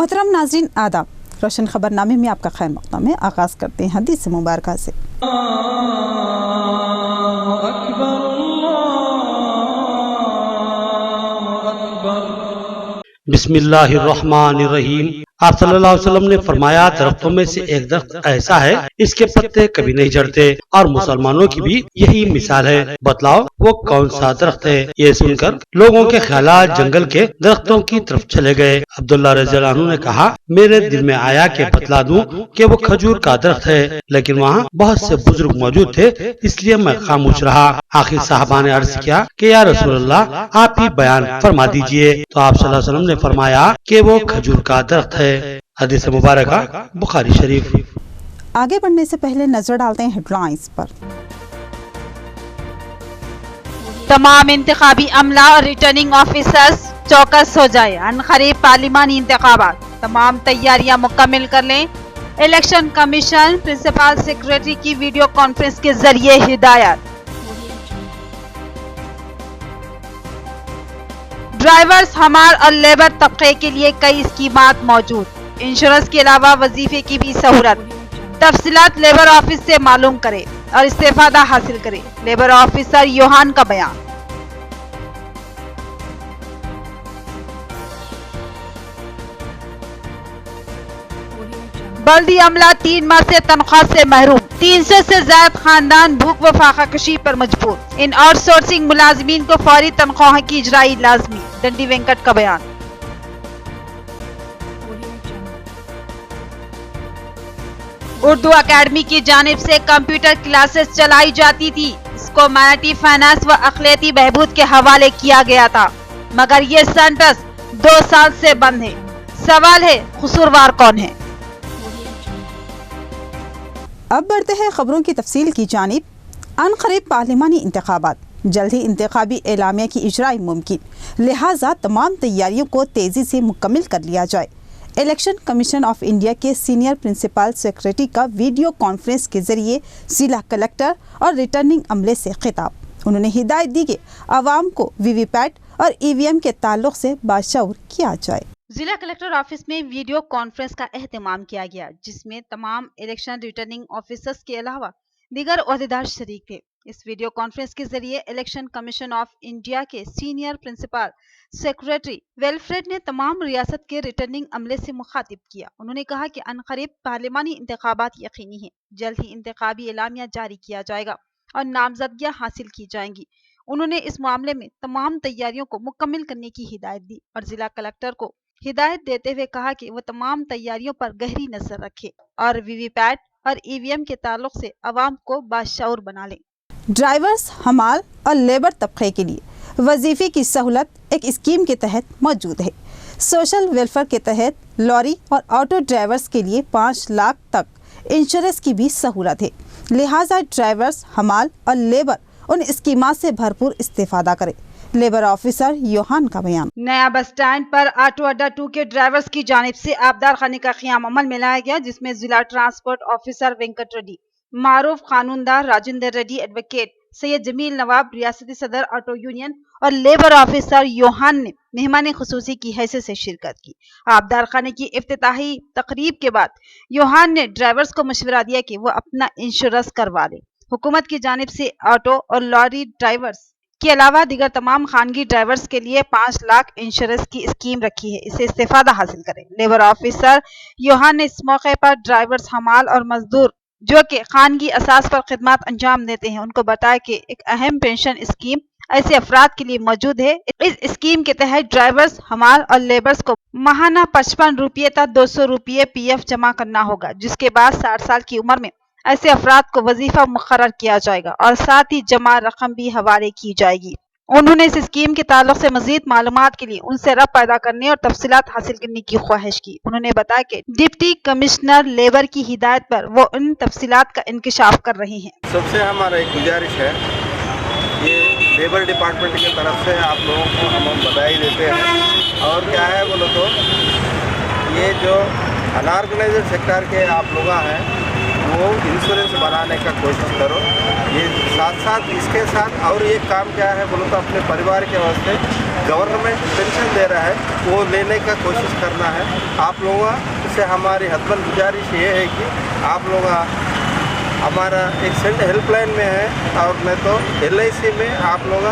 मोहतरम नाज़रीन आदाब, रोशन खबरनामे में आपका खैर मक़दम है। आगाज़ करते हैं हदीस मुबारक से। बिस्मिल्लाहिर्रहमानिर्रहीम। आप सल्लल्लाहु अलैहि वसल्लम ने फरमाया, दरख्तों में से एक दरख्त ऐसा है इसके पत्ते कभी नहीं झड़ते और मुसलमानों की भी यही मिसाल है। बतलाओ वो कौन सा दरख्त है? ये सुनकर लोगों के ख्यालात जंगल के दरख्तों की तरफ चले गए। अब्दुल्लाह रज़ियल्लाहु अन्हु ने कहा, मेरे दिल में आया कि बतला दूं कि वो खजूर का दरख्त है, लेकिन वहाँ बहुत से बुजुर्ग मौजूद थे, इसलिए मैं खामोश रहा। आखिर साहबा ने अर्ज किया कि या रसूल अल्लाह, आप ही बयान फरमा दीजिए। तो आप सल्लल्लाहु अलैहि वसल्लम ने फरमाया कि वो खजूर का दरख्त है। हदीस मुबारक बुखारी शरीफ। आगे बढ़ने से पहले नजर डालते हैं हेडलाइंस पर। तमाम इंतखाबी अमला और रिटर्निंग ऑफिसर्स चौकस हो जाए। अनखरीब पार्लिमानी इंतखाबात तमाम तैयारियां मुकम्मल कर लें। इलेक्शन कमीशन प्रिंसिपल सेक्रेटरी की वीडियो कॉन्फ्रेंस के जरिए हिदायत। ड्राइवर्स, हमाल और लेबर तबके के लिए कई स्कीमात मौजूद। इंश्योरेंस के अलावा वजीफे की भी सहूलत। तफसीलात लेबर ऑफिस से मालूम करें और इस्तेफादा हासिल करें। लेबर ऑफिसर योहान का बयान। बल्दी अमला 3 माह से तनख्वाह से महरूम। 300 से ज्यादा खानदान भूख व फाका कशी पर मजबूर। इन आउटसोर्सिंग मुलाजमीन को फौरी तनख्वाह की इजराई लाजमी। डंडी वेंकट का बयान। उर्दू अकेडमी की जानिब से कंप्यूटर क्लासेस चलाई जाती थी। इसको माइनॉरिटी फाइनेंस व अखिलती बहबूद के हवाले किया गया था, मगर ये सेंटर्स 2 साल से बंद है। सवाल है, कसूरवार कौन है? अब बढ़ते हैं खबरों की तफसील की जानिब। अनक़रीब पार्लिमानी इंतखाबात, जल्द ही इंतखाबी एलामिया की इजराई मुमकिन, लिहाजा तमाम तैयारियों को तेज़ी से मुकम्मल कर लिया जाए। इलेक्शन कमीशन ऑफ इंडिया के सीनियर प्रिंसिपल सेक्रेटरी का वीडियो कॉन्फ्रेंस के जरिए जिला कलेक्टर और रिटर्निंग अमले से खिताब। उन्होंने हिदायत दी कि आवाम को वीवीपैट और ईवीएम के ताल्लुक से बाशऊर किया जाए। जिला कलेक्टर ऑफिस में वीडियो कॉन्फ्रेंस का एहतमाम किया गया, जिसमें तमाम इलेक्शन रिटर्निंग ऑफिसर्स के अलावा दीगर ओहदेदार शरीक थे। इस वीडियो कॉन्फ्रेंस के जरिए इलेक्शन कमीशन ऑफ इंडिया के सीनियर प्रिंसिपल सेक्रेटरी वेलफ्रेड ने तमाम रियासत के रिटर्निंग अमले से मुखातिब किया। उन्होंने कहा कि अनक़रीब पार्लिमानी इंतखाबात यकीनी है। जल्द ही इंतखाबी एलामिया जारी किया जाएगा और नामजदगियां हासिल की जाएंगी। उन्होंने इस मामले में तमाम तैयारियों को मुकम्मल करने की हिदायत दी और जिला कलेक्टर को हिदायत देते हुए कहा कि वो तमाम तैयारियों पर गहरी नजर रखे और वीवीपैट और ईवीएम के ताल्लुक से अवाम को बाशऊर बना लें। ड्राइवर्स, हमाल और लेबर तबके के लिए वजीफे की सहूलत एक स्कीम के तहत मौजूद है। सोशल वेलफेयर के तहत लॉरी और ऑटो ड्राइवर्स के लिए 5 लाख तक इंश्योरेंस की भी सहूलत है। लिहाजा ड्राइवर्स, हमाल और लेबर उन स्कीमात से भरपूर इस्तेफादा करें। लेबर ऑफिसर योहान का बयान। नया बस स्टैंड पर ऑटो अड्डा 2 के ड्राइवर्स की जानिब से आबदार खाने का क़याम अमल में लाया गया, जिसमें जिला ट्रांसपोर्ट ऑफिसर वेंकट रेड्डी, मारूफ कानूनदार राजेंद्र रेड्डी, एडवोकेट सैयद जमील नवाब, रियासती सदर ऑटो यूनियन और लेबर ऑफिसर योहान ने मेहमान खुसूसी की हैसियत से शिरकत की। आबदार खाने की इफ्तिताही तकरीब के बाद योहान ने ड्राइवर्स को मशवरा दिया कि वो अपना इंश्योरेंस करवा लें। हुकूमत की जानिब से ऑटो और लॉरी ड्राइवर्स के अलावा दीगर तमाम खानगी ड्राइवर्स के लिए 5 लाख इंश्योरेंस की स्कीम रखी है, इसे इस्तेफादा हासिल करें। लेबर ऑफिसर योहान ने इस मौके पर ड्राइवर्स, हमाल और मजदूर जो कि खानगी असास पर खिदमत अंजाम देते हैं, उनको बताया कि एक अहम पेंशन स्कीम ऐसे अफराद के लिए मौजूद है। इस स्कीम के तहत ड्राइवर्स, हमाल और लेबर्स को माहाना 55 रुपये तक 200 रुपये PF जमा करना होगा, जिसके बाद 60 साल की उम्र में ऐसे अफराद को वजीफा मुकर्रर किया जाएगा और साथ ही जमा रकम भी हवाले की जाएगी। उन्होंने इस स्कीम के ताल्लुक से मजीद मालूमात के लिए उनसे रब्त पैदा करने और तफसीलात हासिल करने की ख्वाहिश की। उन्होंने बताया कि डिप्टी कमिश्नर लेबर की हिदायत पर वो उन तफसीलात का इंकिशाफ कर रहे हैं। सबसे हमारा एक गुजारिश है, ये लेबर डिपार्टमेंट की तरफ से आप लोगों को हम बधाई देते हैं। और क्या है बोलो तो, ये जो अनऑर्गेनाइज्ड सेक्टर के आप लोग हैं, वो इंश्योरेंस बनाने का कोशिश करो। ये साथ साथ इसके साथ और एक काम क्या है बोलो तो अपने परिवार के वास्ते गवर्नमेंट पेंशन दे रहा है, वो लेने का कोशिश करना है आप लोगों से। हमारी हतबल गुजारिश ये है कि आप लोग हमारा एक सेंट हेल्पलाइन में है, और मैं तो LIC में आप लोग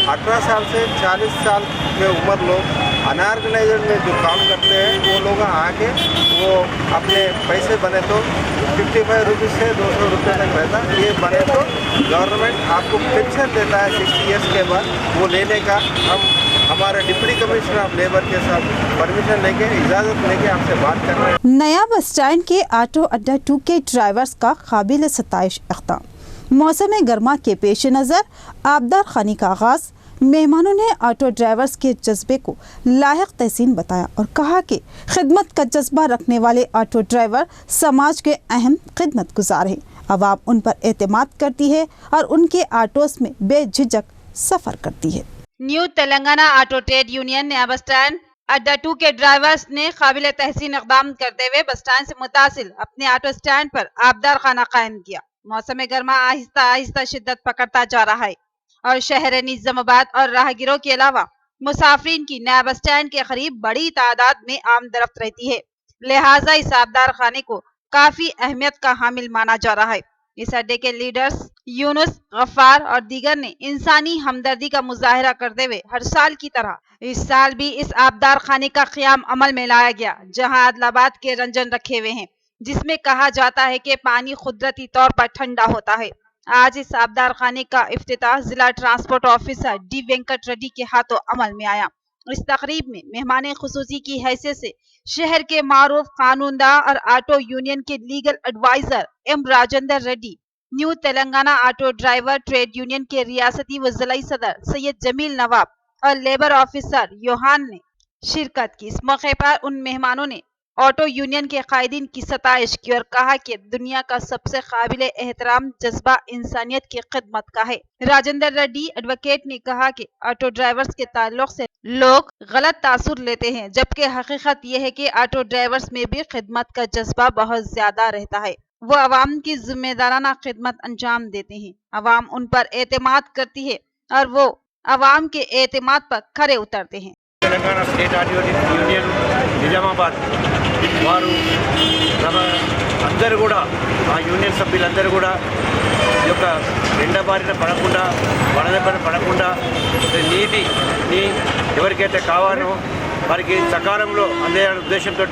18 साल से 40 साल के उम्र लोग अनऑर्गेनाइज्ड में जो काम करते हैं वो लोग आके वो अपने पैसे बने तो 55 रुपीज़ से 200 रुपये तक रहता, ये बने तो गवर्नमेंट आपको पेंशन देता है 60 ईयर्स के बाद। वो लेने का हम हमारे डिप्टी कमिश्नर ऑफ लेबर के साथ परमिशन लेके इजाज़त लेके आपसे बात कर रहे हैं। नया बस स्टैंड के ऑटो अड्डा 2 के ड्राइवर्स का काबिल सताइश इक़्तिदाम। मौसम गर्मा के पेश नज़र आबदार खानी का आगाज़। मेहमानों ने ऑटो ड्राइवर्स के जज्बे को लायक तहसीन बताया और कहा कि खिदमत का जज्बा रखने वाले ऑटो ड्राइवर समाज के अहम खिदमत गुजार हैं। अवाम उन पर एतमाद करती है और उनके ऑटोस में बेझिझक सफ़र करती है। New Telangana auto trade union नया बस स्टैंड अड्डा 2 के ड्राइवर्स ने काबिल तहसीन इक़दाम करते हुए बस स्टैंड से मुतासिल अपने ऑटो स्टैंड पर आबदार खाना कायम किया। मौसम गर्मा आहिस्ता आहिस्ता शिद्दत पकड़ता जा रहा है और शहर निज़ामाबाद और राहगीरों के अलावा मुसाफिरीन की नया बस स्टैंड के करीब बड़ी तादाद में आमदरफ्त रहती है, लिहाजा इस आबदार खाने को काफी अहमियत का हामिल माना जा रहा है। इस अड्डे के लीडर्स यूनुस, गफ्फार और दीगर ने इंसानी हमदर्दी का मुजाहरा करते हुए हर साल की तरह इस साल भी इस आबदार खाने का क़याम अमल में लाया गया, जहां आदिलाबाद के रंजन रखे हुए हैं, जिसमें कहा जाता है कि पानी कुदरती तौर पर ठंडा होता है। आज इस आबदार खाने का इफ्तिताह जिला transport officer D Venkat Reddy के हाथों अमल में आया। इस तकरीब में मेहमान खुसूसी की हैसियत से शहर के मारूफ कानूनदा और ऑटो यूनियन के legal adviser M Rajendra Reddy, new Telangana auto driver trade union के रियासती व जिलाई सदर सैयद जमील नवाब और लेबर ऑफिसर योहान ने शिरकत की। इस मौके पर उन मेहमानों ने ऑटो यूनियन के कायदीन की सताइश की और कहा कि दुनिया का सबसे काबिल एहतराम जज्बा इंसानियत की खिदमत का है। राजेंद्र रेड्डी एडवोकेट ने कहा कि ऑटो ड्राइवर्स के ताल्लुक से लोग गलत तासुर लेते हैं, जबकि हकीकत यह है कि ऑटो ड्राइवर्स में भी खिदमत का जज्बा बहुत ज्यादा रहता है। वो अवाम की जिम्मेदाराना खिदमत अंजाम देते हैं, अवाम उन पर एतमाद करती है और वो अवाम के एतमाद पर खरे उतरते हैं। Telangana state auto union Nizamabad వారు అందరూ కూడా ఆ యూనియన్ సభ్యులందరూ కూడా ఈ యొక్క ఎండ బారిన పడకుండా వడదెబ్బన పడకుండా నీటిని ఎవరికైతే కావాలో వారికి సకాలంలో అందే ఉద్దేశంతో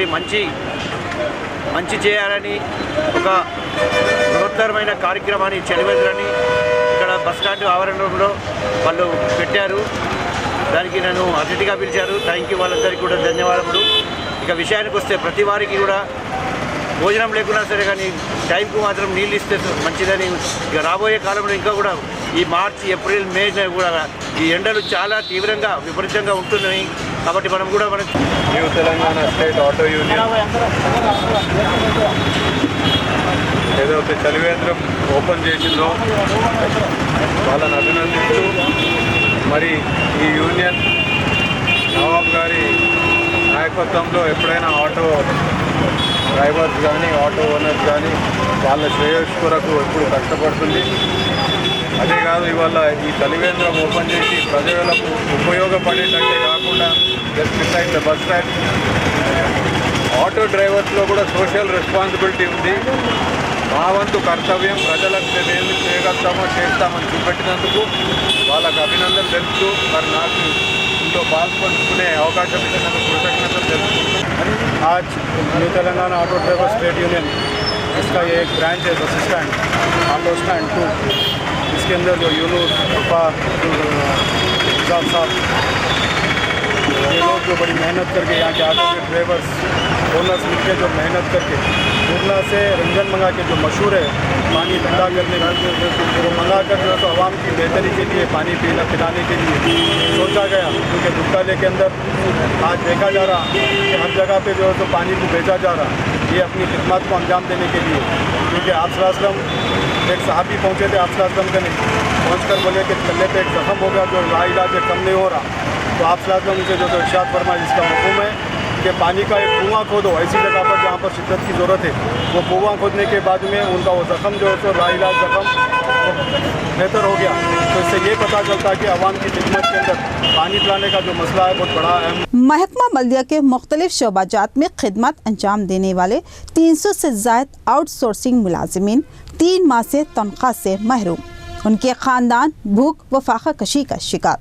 మంచి చేయాలని ఒక బృహత్తరమైన కార్యక్రమాన్ని చెలవేద్దని ఇక్కడ బస్ స్టాండ్ ఆవరణలో వాళ్ళు పెట్టారు। దానికి నన్ను అతిథిగా పిలిచారు। థ్యాంక్ యూ, వాళ్ళందరికీ కూడా ధన్యవాదములు। ఇక విషయానికి వస్తే ప్రతి వారికి కూడా భోజనం లేకున్నా సరే కానీ టైంకు మాత్రం నీళ్ళు ఇస్తే మంచిదని, ఇక రాబోయే కాలంలో ఇంకా కూడా ఈ మార్చి, ఏప్రిల్, మే కూడా ఈ ఎండలు చాలా తీవ్రంగా విపరీతంగా ఉంటున్నాయి। కాబట్టి మనం కూడా new Telangana state auto union ఏదైతే చలివేంద్రం ఓపెన్ చేసిందో వాళ్ళని అభినందిస్తూ, మరి ఈ యూనియన్ నవాబ్ గారి నాయకత్వంలో ఎప్పుడైనా ఆటో డ్రైవర్స్ కానీ ఆటో ఓనర్స్ కానీ వాళ్ళ శ్రేయస్సు కొరకు ఎప్పుడు కష్టపడుతుంది। అదే కాదు, ఇవాళ ఈ చలివేంద్రం ఓపెన్ చేసి ప్రజలకు ఉపయోగపడేటట్టే కాకుండా just beside the bus stand auto డ్రైవర్స్లో కూడా సోషల్ రెస్పాన్సిబిలిటీ ఉంది। మా వంతు కర్తవ్యం ప్రజలకు మేము ఏమి చేయగలుగుతామో చేస్తామని చూపెట్టినందుకు వాళ్ళకు అభినందనలు తెలుపుతూ, మరి నాకు ఇంట్లో పాల్పంచుకునే అవకాశం ఇచ్చినందుకు కృతజ్ఞతలు తెలుపుతున్నాను। आज new Telangana auto drivers trade union इसका ये एक ब्रांच है बस स्टैंड ऑटो स्टैंड 2, इसके अंदर जो यूनुस, गफ्फार, इजाज साहब, ये लोग जो बड़ी मेहनत करके यहाँ के ऑटो के ड्राइवर्स ओनर्स मिलकर जो मेहनत करके कुरला से रंजन मंगा के जो मशहूर है पानी ठंडा करने का, वो मंगा कर जो तो आवाम की बेहतरी के लिए पानी पिलाने के लिए सोचा गया। क्योंकि दुबकाले के अंदर आज देखा जा रहा कि हर जगह पे जो है तो पानी को बेचा जा रहा, ये अपनी खिदमत को अंजाम देने के लिए। क्योंकि आप सलाम एक साहबी पहुँचे थे, आप सलाम करने पहुँच कर बोले कि चलने पे एक जख्म हो गया जो लाइलाज कम नहीं हो रहा, तो आप सलाम उनसे जो तो इरशाद फरमा जिसका हुक्म है कि पानी का एक कुआं खोदो ऐसी जगह पर जहाँ पर शिद्दत की ज़रूरत है। वो कुआं खोदने के बाद में उनका वो ज़ख्म जो है सो लाइलाज ज़ख्म बेहतर हो गया। तो इससे ये पता चलता है कि अवाम की खिदमत के अंदर पानी पिलाने का जो मसला है बहुत बड़ा अहम। महकमा बल्दिया के मुख्तलिफ शोबाजात में खिदमत अंजाम देने वाले 300 से ज़ायद आउटसोर्सिंग मुलाजिमीन 3 माह से तनख्वाह से महरूम। उनके ख़ानदान भूख व फाका कशी का शिकार।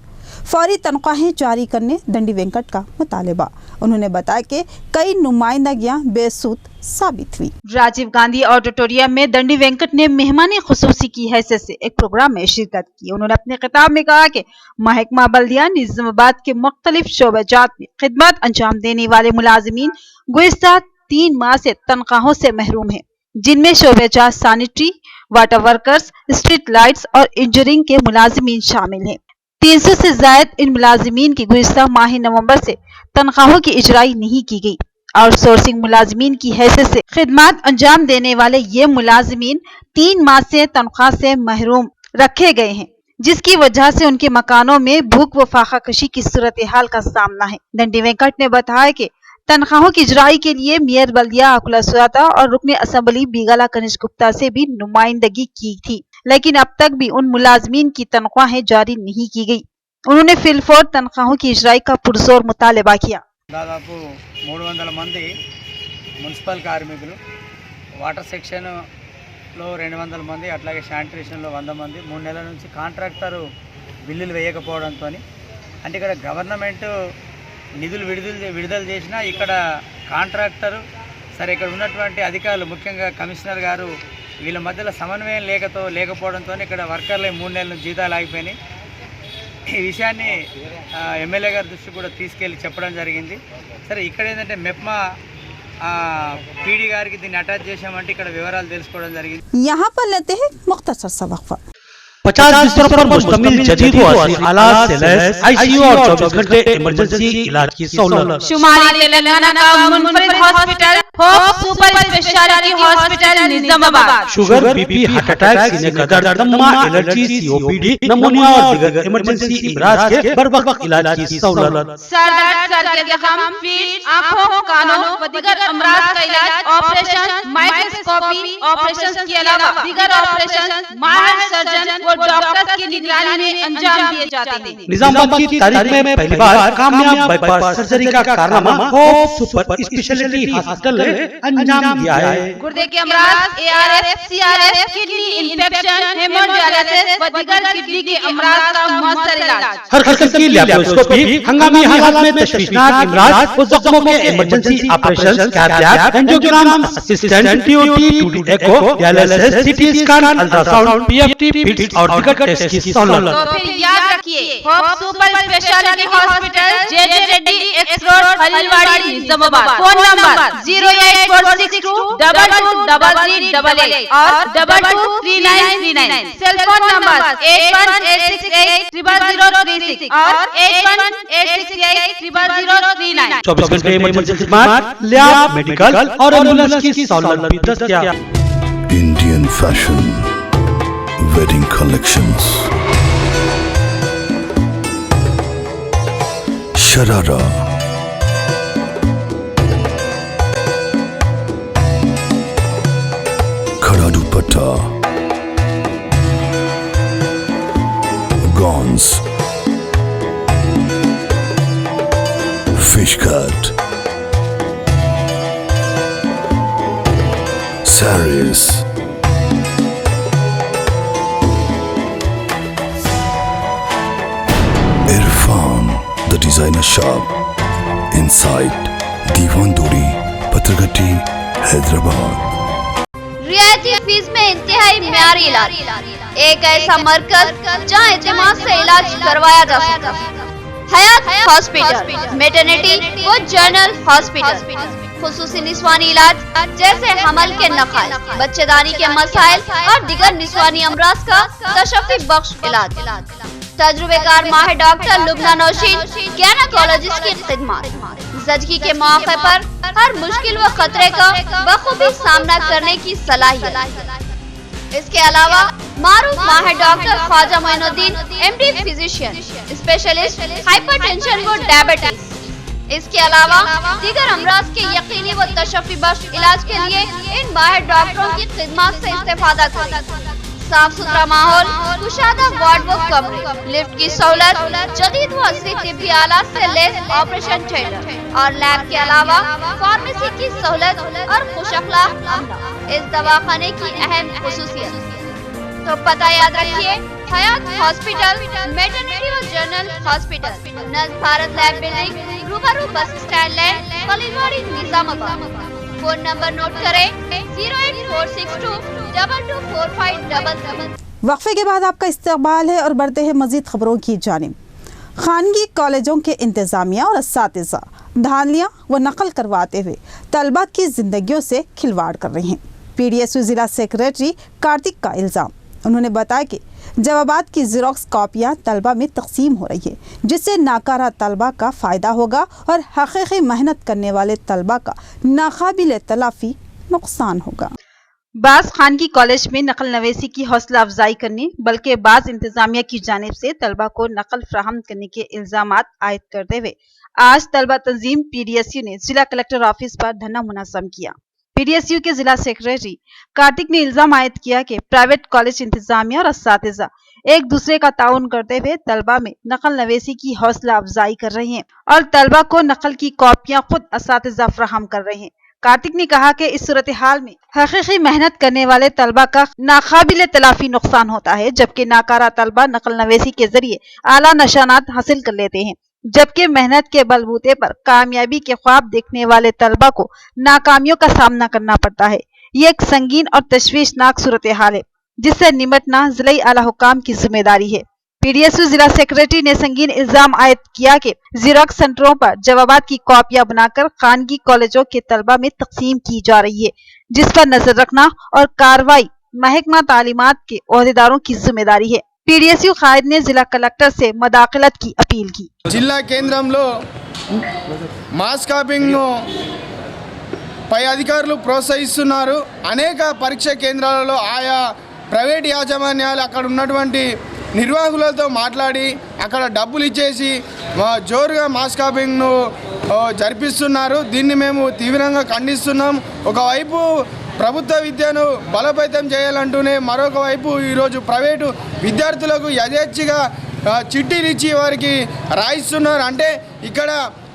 फौरी तनख्वाहें जारी करने दंडी वेंकट का मुतालबा। उन्होंने बताया कि कई नुमाइंदगियां बेसूद साबित हुई। राजीव गांधी ऑडिटोरियम में दंडी वेंकट ने मेहमानी खुसूसी की हैसियत से एक प्रोग्राम में शिरकत की। उन्होंने अपने खिताब में कहा कि महकमा बल्दिया निजामाबाद के मुख्तलिफ शोबाजात में खिदमत अंजाम देने वाले मुलाजिमीन गुज़िश्ता 3 माह से तनख्वाहों से महरूम हैं, जिनमें शोबाजात sanitary, water workers, street lights और इंजीनियरिंग के मुलाजिमीन शामिल हैं। 300 से ज़ायद इन मुलाजिमीन की गुज़िश्ता माह नवंबर से तनख्वाहों की इजराई नहीं की गई। आउटसोर्सिंग मुलाजिमीन की हैसियत से खिदमत अंजाम देने वाले ये मुलाजिमीन 3 माह से तनख्वाह से महरूम रखे गए हैं, जिसकी वजह से उनके मकानों में भूख व फाका कशी की सूरत हाल का सामना है। दंडी वेंकट ने बताया कि तनख्वाहों की इजराई के लिए मेयर बल्दिया अकुला सुराता और रुकने असम्बली बीगाला कनिष्क गुप्ता से भी नुमाइंदगी की थी, लेकिन अब तक भी उन मुलाजमीन की तनख्वाहें जारी नहीं की गई। उन्होंने फिलफौर तनख्वाहों की इजराई का पुरजोर मुतालबा किया। దాదాపు 300 మంది మున్సిపల్ కార్మికులు, వాటర్ సెక్షన్లో 200 మంది, అట్లాగే శానిటేషన్లో 100 మంది 3 నెలల నుంచి కాంట్రాక్టర్ బిల్లులు వేయకపోవడంతో, అంటే ఇక్కడ గవర్నమెంట్ నిధులు విడుదల చేసినా ఇక్కడ కాంట్రాక్టర్ సరే ఇక్కడ ఉన్నటువంటి అధికారులు ముఖ్యంగా కమిషనర్ గారు వీళ్ళ మధ్యలో సమన్వయం లేకపోవడంతో ఇక్కడ వర్కర్లు 3 నెలల నుంచి జీతాలు ఆగిపోయినాయి। ఈ విషయాన్ని ఎమ్మెల్యే గారి దృష్టికి కూడా తీసుకెళ్ళి చెప్పడం జరిగింది। సరే ఇక్కడ ఏంటంటే మెప్మా పీడీ గారికి దీన్ని అటాచ్ చేశామంటే ఇక్కడ వివరాలు తెలుసుకోవడం జరిగింది। यहाँ पर लेते हैं मुख्तसर सा वक्फा। 50 बिस्तरों पर मुश्तमिल जदीद व असली आलात से लैस आईसीयू और 24 घंटे इमरजेंसी इलाज की सहूलत। शुमाली तेलंगाना का मुनफरिद hospital Hope super speciality hospital Nizamabad. Sugar, BP, heart attack, सीने का दर्द, दमा, एलर्जी, सीओपीडी, निमोनिया और दीगर इमरजेंसी इमराज के बर वक्त इलाज की सहूलत। सर दर्द, सर के जख्म, फीट, आँखों, कानों व दीगर अमराज का इलाज, ऑपरेशन, माइक्रोस्कोपी ऑपरेशन के अलावा दीगर ऑपरेशन माहिर सर्जन और डॉक्टर्स की निगरानी में अंजाम दिए जाते हैं। निजामाबाद की तारीख में पहली बार कामयाब बाईपास सर्जरी का कारनामा होप सुपर स्पेशलिटी हॉस्पिटल ने अंजाम दिया है। गुर्दे के अमराज, ARS, CRS, kidney infection, hemodialysis व दीगर किडनी के अमराज का मौसर इलाज। हर किस्म की लैप्रोस्कोपी, हंगामी हालात में तशवीशनाक इमराज व जख्मों के emergency operation, cath, angiogram, assistant, TOT, 2D echo, dialysis, CT scan, ultrasound, PFT, पिट्स और दीगर टेस्ट की सहूलत। तो फिर याद रखिए, Hope super speciality hospital, JJ Reddy X road, Khalilwadi, Nizamabad. Phone number 08462223388 और 223939। सेल फोन नंबर 8186800036 और 8186800039। 24 घंटे इमरजेंसी खिदमत, लैब, मेडिकल और एम्बुलेंस की सहूलत भी दस्तयाब। Indian fashion wedding collections, Sharara, Khada dupatta, gowns, fish cut, saris, Irfan, the designer shop, inside Diwan Duri, Patragati, Hyderabad. रियायती fees में इंतहाई म्यारी इलाज, एक ऐसा मरकज जहां एतमाद से इलाज करवाया जा सकता है। हयात हॉस्पिटल, मेटर्निटी व जनरल हॉस्पिटल, खुसूसी निस्वानी इलाज जैसे हमल के नखाल, बच्चेदानी के मसाइल और दिगर निस्वानी अमराज का तशफ़ी बख्श इलाज। तजुर्बेकार माहिर डॉक्टर लुबना नौशीन गैनाकोलॉजिस्ट की खिदमत, ज़चगी के मौके पर हर मुश्किल व खतरे का बखूबी सामना करने की सलाहियत। इसके अलावा मारूफ माहिर doctor Khwaja Moinuddin MD physician, specialist hypertension व डायबिटीज, इसके अलावा दीगर अमराज के यकीनी व तशफ़ी बख्श इलाज के लिए इन माहिर डॉक्टरों की खिदमत से इस्तेफादा करें। साफ सुथरा माहौल, कुशादा वार्ड व कमरे, लिफ्ट की सहूलत, जदीद व असली तिब्बी आलात से लैस ऑपरेशन थिएटर और लैब के अलावा फार्मेसी की सहूलत और खुश अखलाक अमला इस दवाखाने की अहम खुसूसियत। तो पता याद रखिए, हयात हॉस्पिटल, मेटरनिटी और जनरल हॉस्पिटल, नज़ भारत लैब बिल्डिंग, रूबरू bus stand land, Kaliwadi, Nizamabad. Phone number note करें 08462224577। वक्फे के बाद आपका इस्तकबाल है और बढ़ते हैं मजीद खबरों की जानिब। खानगी कॉलेजों के इंतजामिया और असातिज़ा धांधलियाँ व नकल करवाते हुए तलबा की जिंदगियों से खिलवाड़ कर रहे हैं। PDSU जिला सेक्रेटरी कार्तिक का इल्ज़ाम। उन्होंने बताया कि जवाबात की ज़ेरॉक्स कॉपियाँ तलबा में तकसीम हो रही है, जिससे नाकारा तलबा का फ़ायदा होगा और हकीकी मेहनत करने वाले तलबा का नाकाबिल तलाफ़ी नुकसान होगा। बाज़ खानगी कॉलेज में नकल नवेसी की हौसला अफजाई करने बल्कि बाज़ इंतजामिया की जानिब से तलबा को नकल फ्राहम करने के इल्ज़ामात आयद करते हुए आज तलबा तंजीम PDSU ने जिला कलेक्टर ऑफिस पर धरना मुनज़्ज़म किया। PDSU के जिला सेक्रेटरी कार्तिक ने इल्जाम आयद किया कि प्राइवेट कॉलेज इंतजामिया और असातिज़ा एक दूसरे का ताउन करते हुए तलबा में नकल नवेसी की हौसला अफजाई कर रहे हैं और तलबा को नकल की कॉपियां खुद असातिज़ा फ्राहम कर रहे हैं। कार्तिक ने कहा कि इस सूरत हाल में हकीकी मेहनत करने वाले तलबा का नाकाबिल तलाफी नुकसान होता है, जबकि नाकारा तलबा नकल नवेसी के जरिए आला निशानात हासिल कर लेते हैं, जबकि मेहनत के बलबूते पर कामयाबी के ख्वाब देखने वाले तलबा को नाकामियों का सामना करना पड़ता है। ये एक संगीन और तशवीशनाक सूरत हाल है, जिससे निमटना जिला आला हुकाम की जिम्मेदारी है। PDSU जिला सेक्रेटरी ने संगीन इल्जाम आयद किया कि ज़ेरॉक्स सेंटरों पर जवाबात की कॉपियां बनाकर खानगी कॉलेजों के तलबा में तकसीम की जा रही है, जिस पर नजर रखना और कार्रवाई महकमा तालीमात के ओहदेदारों की जिम्मेदारी है। PDSU कायद ने जिला कलेक्टर से मदाखलत की अपील की। जिला केंद्రంలో మాస్ కాపింగ్ ను పై అధికారులు ప్రోత్సహిస్తున్నారు। అనేక పరీక్ష కేంద్రాలలో ఆయా ప్రైవేట్ యాజమాన్యాలు అక్కడ ఉన్నటువంటి నిర్వాహకులతో మాట్లాడి అక్కడ డబ్బులు ఇచ్చేసి జోరుగా మాస్ కాపింగ్ ను జరిపిస్తున్నారు। దీన్ని మేము తీవ్రంగా ఖండిస్తున్నాం। ఒకవైపు ప్రభుత్వ విద్యను బలోపేతం చేయాలంటూనే మరొక వైపు ఈరోజు ప్రైవేటు విద్యార్థులకు యథేచ్ఛగా చిట్టీలు ఇచ్చి వారికి రాయిస్తున్నారు। అంటే ఇక్కడ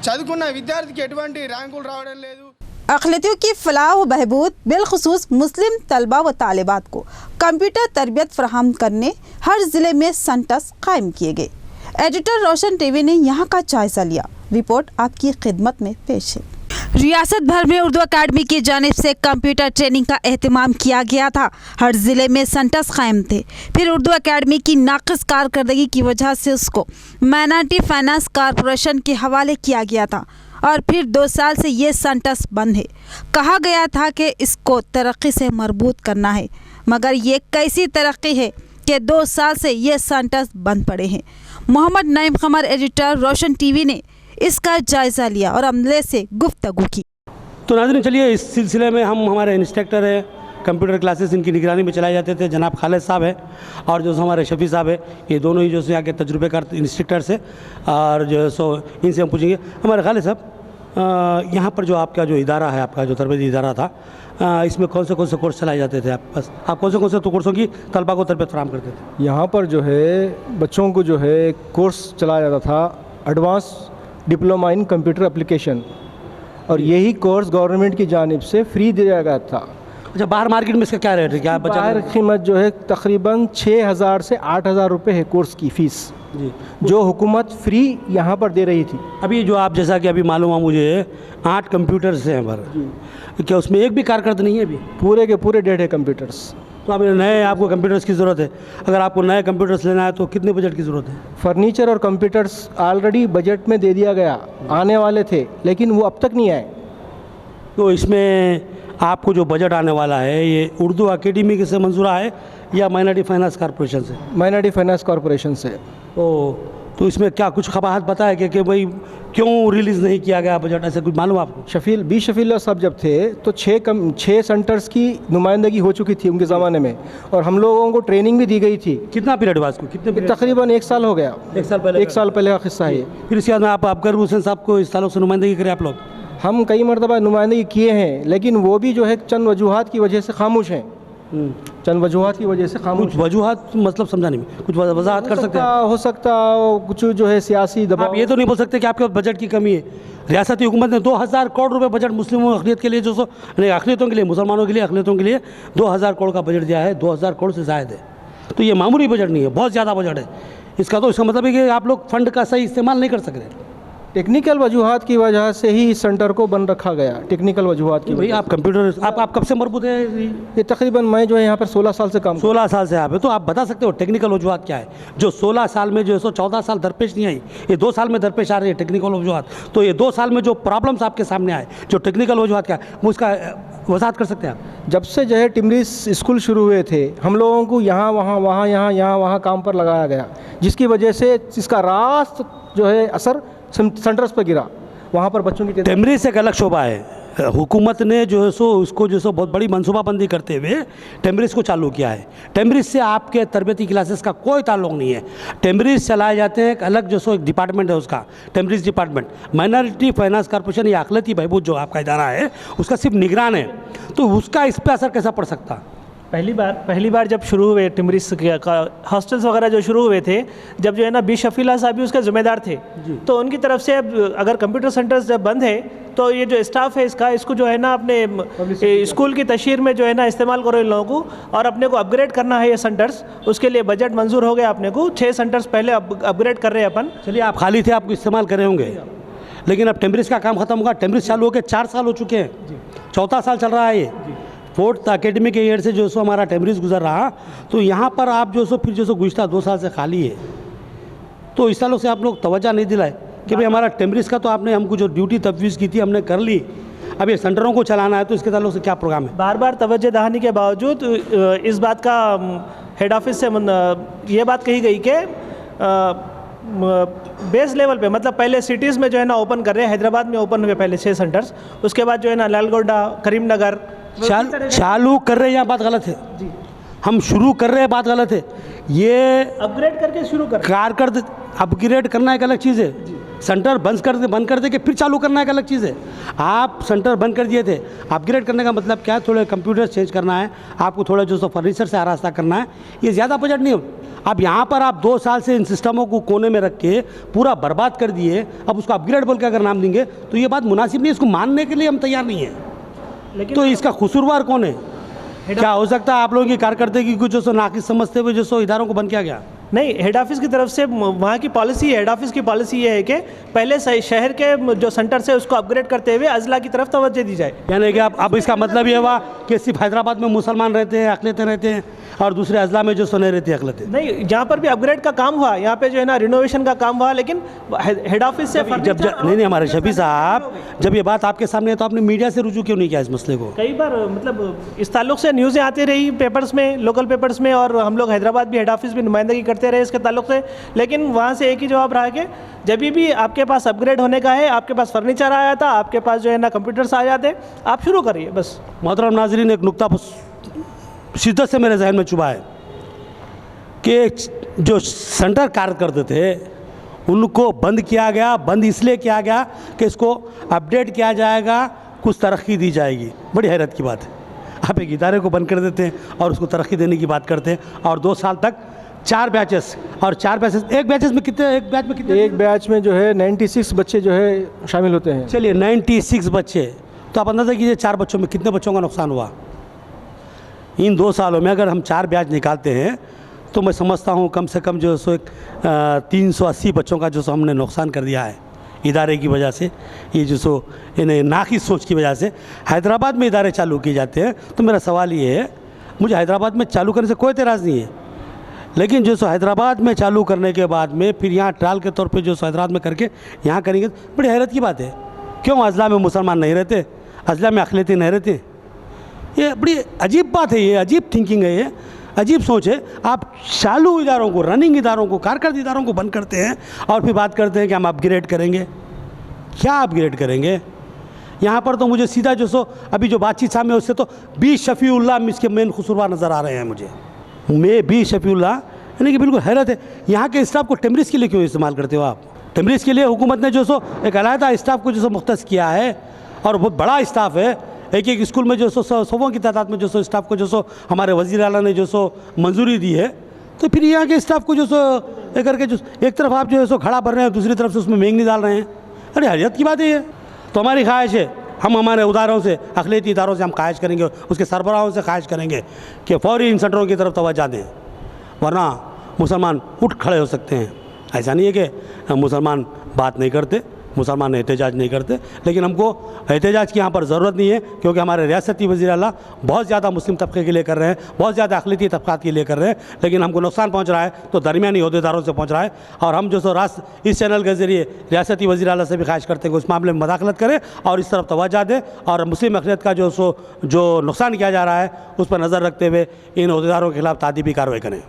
చదువుకున్న విద్యార్థికి ఎటువంటి ర్యాంకులు రావడం లేదు। अक़लियतों की फलाह व बहबूद बिलखुसूस मुस्लिम तलबा व तालिबात को कंप्यूटर तरबियत फराहम करने हर ज़िले में सेंटर्स कायम किए गए। एडिटर रोशन टीवी ने यहाँ का जायज़ा लिया। रिपोर्ट आपकी खिदमत में पेश है। रियासत भर में उर्दू अकादमी की जानिब से कंप्यूटर ट्रेनिंग का एहतमाम किया गया था। हर ज़िले में सेंटर्स कायम थे। फिर उर्दू अकादमी की नाक़िस कारकर्दगी की वजह से उसको माइनॉरिटी फाइनेंस कॉरपोरेशन के हवाले किया गया था और फिर 2 साल से ये सेंटर्स बंद है। कहा गया था कि इसको तरक्की से मरबूत करना है, मगर ये कैसी तरक्की है कि 2 साल से ये सेंटर्स बंद पड़े हैं। मोहम्मद नईम क़मर, एडिटर रोशन टीवी ने इसका जायज़ा लिया और अमले से गुफ्तगू की। तो नाज़रीन, चलिए इस सिलसिले में हम हमारे इंस्ट्रक्टर है कंप्यूटर क्लासेस इनकी निगरानी में चलाए जाते थे, जनाब खालिद साहब है और जो हमारे शफी साहब है, ये दोनों ही जो यहाँ के तजुर्बेकार इंस्ट्रक्टर्स है और जो सो इनसे हम पूछेंगे। हमारे खालिद साहब, यहाँ पर जो आपका जो इदारा है, आपका जो तरबियती इदारा था, इसमें कौन से कोर्स चलाए जाते थे? आप कौन से कोर्सों की तलबा को तरबियत फराहम करते थे? यहाँ पर जो है बच्चों को जो है कोर्स चलाया जाता था advance diploma in computer application, और यही कोर्स गवर्नमेंट की जानिब से फ्री दिया गया था। अच्छा, बाहर मार्केट में इसका क्या रेट है? क्या बाहर कीमत जो है तकरीबन 6000 से 8000 रुपये है कोर्स की फ़ीस जी, जो हुकूमत फ्री यहाँ पर दे रही थी। अभी जो आप जैसा कि अभी मालूम हुआ मुझे 8 कंप्यूटर्स हैं पर, क्या उसमें एक भी कारकर्द नहीं है? अभी पूरे के पूरे 1.5 कंप्यूटर्स। तो अभी नए आपको कंप्यूटर्स की ज़रूरत है। अगर आपको नए कंप्यूटर्स लेना है तो कितने बजट की ज़रूरत है? फर्नीचर और कंप्यूटर्स ऑलरेडी बजट में दे दिया गया, आने वाले थे लेकिन वो अब तक नहीं आए। तो इसमें आपको जो बजट आने वाला है ये उर्दू अकेडमी से मंजूर है या माइनॉरिटी फाइनेंस कॉरपोरेशन से? माइनॉरिटी फाइनेंस कॉरपोरेशन से। तो तो इसमें क्या कुछ खबाहत बताया कि भाई क्यों रिलीज़ नहीं किया गया बजट, ऐसे कुछ मालूम आपको? शफील साहब जब थे तो 6 सेंटर्स की नुमाइंदगी हो चुकी थी उनके ज़माने में, और हम लोगों को ट्रेनिंग भी दी गई थी। कितना पीरियड हुआ इसको? कितने पीरियड? तकरीबन 1 साल हो गया। 1 साल पहले? 1 साल पहले का किस्सा है ये। फिर इसके बाद आप अकबर हुसैन साहब को इस सालों से नुमाइंदगी करें आप लोग? हम कई मरतबा नुमाइंदगी किए हैं, लेकिन वो भी जो है चंद वजूहात की वजह से खामोश हैं। चंद वजूहात की वजह से खामोश। कुछ वजूहात मतलब समझा नहीं, कुछ वजाहत कर सकते हैं? हो सकता कुछ जो है सियासी दबाव। आप ये तो नहीं बोल सकते कि आपके पास बजट की कमी है। रियासती हुकूमत ने 2000 करोड़ रुपए बजट मुस्लिमों अक़लियत के लिए जो सो नहीं अक़लियतों के लिए, मुसलमानों के लिए अक़लियतों के लिए 2000 करोड़ का बजट दिया है। 2000 करोड़ से ज़ायद है, तो ये मामूली बजट नहीं है, बहुत ज़्यादा बजट है इसका। तो इसका मतलब है कि आप लोग फंड का सही इस्तेमाल नहीं कर सक रहे। टेक्निकल वजूहात की वजह से ही इस सेंटर को बंद रखा गया, टेक्निकल वजूहात की। भाई आप कंप्यूटर आप कब से मरबूत है? ये तकरीबन मैं जो है यहाँ पर 16 साल से काम 16 साल से आप है, तो आप बता सकते हो टेक्निकल वजूहात क्या है जो 16 साल में जो है 14 साल दरपेश नहीं आई, ये 2 साल में दरपेश आ रही है टेक्निकल वजूहात। तो ये 2 साल में जो प्रॉब्लम्स आपके सामने आए, जो टेक्निकल वजूहात क्या है, वो उसका वजाहत कर सकते हैं आप? जब से जो है टिमरिस स्कूल शुरू हुए थे, हम लोगों को यहाँ वहाँ काम पर लगाया गया, जिसकी वजह से इसका रास्त जो है असर सेंटर्स पर गिरा। वहाँ पर बच्चों की टिमरिस एक अलग शोबा है। हुकूमत ने जो है सो उसको जो सो बहुत बड़ी मनसूबाबंदी करते हुए टिमरिस को चालू किया है। टिमरिस से आपके तरबियती क्लासेस का कोई ताल्लुक नहीं है। टिमरिस चलाए जाते हैं, एक अलग जो सो एक डिपार्टमेंट है उसका, टिमरिस डिपार्टमेंट। माइनॉरिटी फाइनेंस कॉर्पोरेशन या अक़लियती बहबूद जो आपका इदारा है उसका सिर्फ निगरान है, तो उसका इस पर असर कैसा पड़ सकता? पहली बार जब शुरू हुए टिमरिस का हॉस्टल्स वगैरह जो शुरू हुए थे, जब जो है ना बी शफीला साहब भी उसके ज़िम्मेदार थे, तो उनकी तरफ से अब अगर कंप्यूटर सेंटर्स जब बंद है तो ये जो स्टाफ है इसको जो है ना अपने स्कूल की तशहीर में जो है ना इस्तेमाल करो इन लोगों को, और अपने को अपग्रेड करना है ये सेंटर्स। उसके लिए बजट मंजूर हो गया अपने को, 6 सेंटर्स पहले अपग्रेड कर रहे हैं अपन। चलिए आप खाली थे, आपको इस्तेमाल करे होंगे, लेकिन अब टिमरिस का काम ख़त्म होगा। टिमरिस चालू होकर 4 साल हो चुके हैं, 4था साल चल रहा है ये। 4th एकेडमिक ईयर से जो सो हमारा टिमरिस गुजर रहा, तो यहाँ पर आप जो सो फिर जो सो गुज़श्ता 2 साल से खाली है। तो इस सालों से आप लोग तवज्जो नहीं दिलाए कि भाई हमारा टिमरिस का तो आपने हमको जो ड्यूटी तफवीज़ की थी हमने कर ली, अब ये सेंटरों को चलाना है, तो इसके ताल्लुक से क्या प्रोग्राम है? बार बार तवज्जो दहानी के बावजूद इस बात का हेड ऑफिस से ये बात कही गई कि बेस लेवल पे, मतलब पहले सिटीज़ में जो है ना ओपन कर रहे हैं। हैदराबाद में ओपन हुए पहले 6 सेंटर्स, उसके बाद जो है ना लालगोडा, करीमनगर चालू कर रहे हैं, यहाँ बात गलत है जी। हम शुरू कर रहे हैं, बात गलत है। ये अपग्रेड करके शुरू कर कारकर्द अपग्रेड करना एक अलग चीज़ है, सेंटर बंद कर दे के फिर चालू करना एक अलग चीज़ है। आप सेंटर बंद कर दिए थे, अपग्रेड करने का मतलब क्या है? थोड़े कंप्यूटर चेंज करना है आपको, थोड़ा जो सो फर्नीचर से आरास्ता करना है, ये ज़्यादा बजट नहीं हो। अब यहाँ पर आप 2 साल से इन सिस्टमों को कोने में रख के पूरा बर्बाद कर दिए, अब उसको अपग्रेड बोल के अगर नाम देंगे तो ये बात मुनासिब नहीं है, इसको मानने के लिए हम तैयार नहीं हैं। तो इसका कसूरवार कौन है? क्या हो सकता है आप लोगों की कारकर्दगी को जो सो नाकिस समझते हुए जो सो इदारों को बंद किया गया? नहीं, हेड ऑफिस की तरफ से वहाँ की पॉलिसी, हेड ऑफिस की पॉलिसी ये है कि पहले शहर के जो सेंटर से उसको अपग्रेड करते हुए अजला की तरफ तवज्जो दी जाए। यानी कि अब इसका मतलब ये हुआ कि सिर्फ हैदराबाद में मुसलमान रहते हैं, अक़लियतें रहते हैं, और दूसरे अजला में जो सुने रहती है अक़लियतें? नहीं, जहाँ पर भी अपग्रेड का काम हुआ, यहाँ पे जो है ना रिनोवेशन का काम हुआ, लेकिन हेड ऑफिस से जब नहीं हमारे शफी साहब, जब ये बात आपके सामने है तो आपने मीडिया से रुजू क्यों नहीं किया इस मसले को? कई बार मतलब इस ताल्लुक से न्यूज़ें आती रही पेपर्स में, लोकल पेपर्स में, और हम लोग हैदराबाद भी हेड ऑफिस भी नुमाइंदगी करते रहे इसके ताल्लुक से, लेकिन वहाँ से एक ही जवाब रहा कि जब भी आपके पास अपग्रेड होने का है, आपके पास फर्नीचर आ जाता, आपके पास जो है ना कंप्यूटर्स आ जाते, आप शुरू करिए बस। मोहतरम नाज़रीन, एक नुक्ता शिद्दत से मेरे जहन में चुभा है कि जो सेंटर कार्य करते थे उनको बंद किया गया। बंद इसलिए किया गया कि इसको अपडेट किया जाएगा, कुछ तरक्की दी जाएगी। बड़ी हैरत की बात है, आप एक इदारे को बंद कर देते हैं और उसको तरक्की देने की बात करते हैं, और 2 साल तक 4 बैचेस, और 4 बैचेस, एक बैच में कितने एक बैच में जो है 96 बच्चे जो है शामिल होते हैं। चलिए 96 बच्चे, तो आप अंदाज़ा कीजिए 4 बच्चों में कितने बच्चों का नुकसान हुआ इन 2 सालों में। अगर हम 4 बैच निकालते हैं तो मैं समझता हूँ कम से कम जो सो 380 बच्चों का जो सो हमने नुकसान कर दिया है इदारे की वजह से। ये जो सो इन्हें नाक़िस सोच की वजह से हैदराबाद में इदारे चालू किए जाते हैं। तो मेरा सवाल ये है, मुझे हैदराबाद में चालू करने से कोई एतराज़ नहीं है, लेकिन जो सो हैदराबाद में चालू करने के बाद में फिर यहाँ ट्रायल के तौर पे जो सो हैदराबाद में करके यहाँ करेंगे, बड़ी हैरत की बात है। क्यों अजला में मुसलमान नहीं रहते, अजला में अक़लियतें नहीं रहते? ये बड़ी अजीब बात है, ये अजीब थिंकिंग है ये। अजीब सोच है। आप चालू इदारों को, रनिंग इदारों को, कारकर्द इदारों को बंद करते हैं और फिर बात करते हैं कि हम अपग्रेड करेंगे। क्या अपग्रेड करेंगे? यहाँ पर तो मुझे सीधा जो सो अभी जो बातचीत सामने उससे तो बी शफीउल्लाह इसके मेन कसूरवार नज़र आ रहे हैं मुझे। मैं बी शफीउल्लाह, यानी कि बिल्कुल हैरत है। यहाँ के स्टाफ को टेमरिस के लिए क्यों इस्तेमाल करते हो आप? टेमरिस के लिए हुकूमत ने जो सो एक अलहदा स्टाफ को जो सो मुख्तस किया है और बहुत बड़ा स्टाफ है। एक एक स्कूल में जो सौ सौों की तादाद में जो सो स्टाफ को जो सो हमारे वज़ीर आला ने जो सो मंजूरी दी है। तो फिर यहाँ के स्टाफ को जो सो एक करके जो एक तरफ आप जो है सो खड़ा भर रहे हैं, दूसरी तरफ से उसमें महंगी डाल रहे हैं। अरे हरियत की बात है ये। तो हमारी ख्वाहिश है, हम हमारे उदारों से, अक़लियती इदारों से हम ख्वाहिश करेंगे, उसके सरबराहों से ख्वाहिश करेंगे कि फ़ौरी इन सेंटरों की तरफ तवज्जो दें, वरना मुसलमान उठ खड़े हो सकते हैं। ऐसा नहीं है कि मुसलमान बात नहीं करते, मुसलमान एहतजाज नहीं करते, लेकिन हमको एहतजाज की यहाँ पर ज़रूरत नहीं है, क्योंकि हमारे रियासती वज़ीर आला बहुत ज़्यादा मुस्लिम तबके के लिए कर रहे हैं, बहुत ज़्यादा अक़लियती तबक़ात के लिए कर रहे हैं, लेकिन हमको नुकसान पहुँच रहा है तो दरमियानी अहदेदारों से पहुँच रहा है। और हम जो सो इस चैनल के ज़रिए रियासती वज़ीर आला से भी ख्वाहिश करते हैं कि उस मामले में मदाखलत करें और इस तरफ तवज्जो दें और मुस्लिम अक़लियत का जो नुकसान किया जा रहा है उस पर नज़र रखते हुए इन अहदेदारों के खिलाफ तादीबी कार्रवाई करें।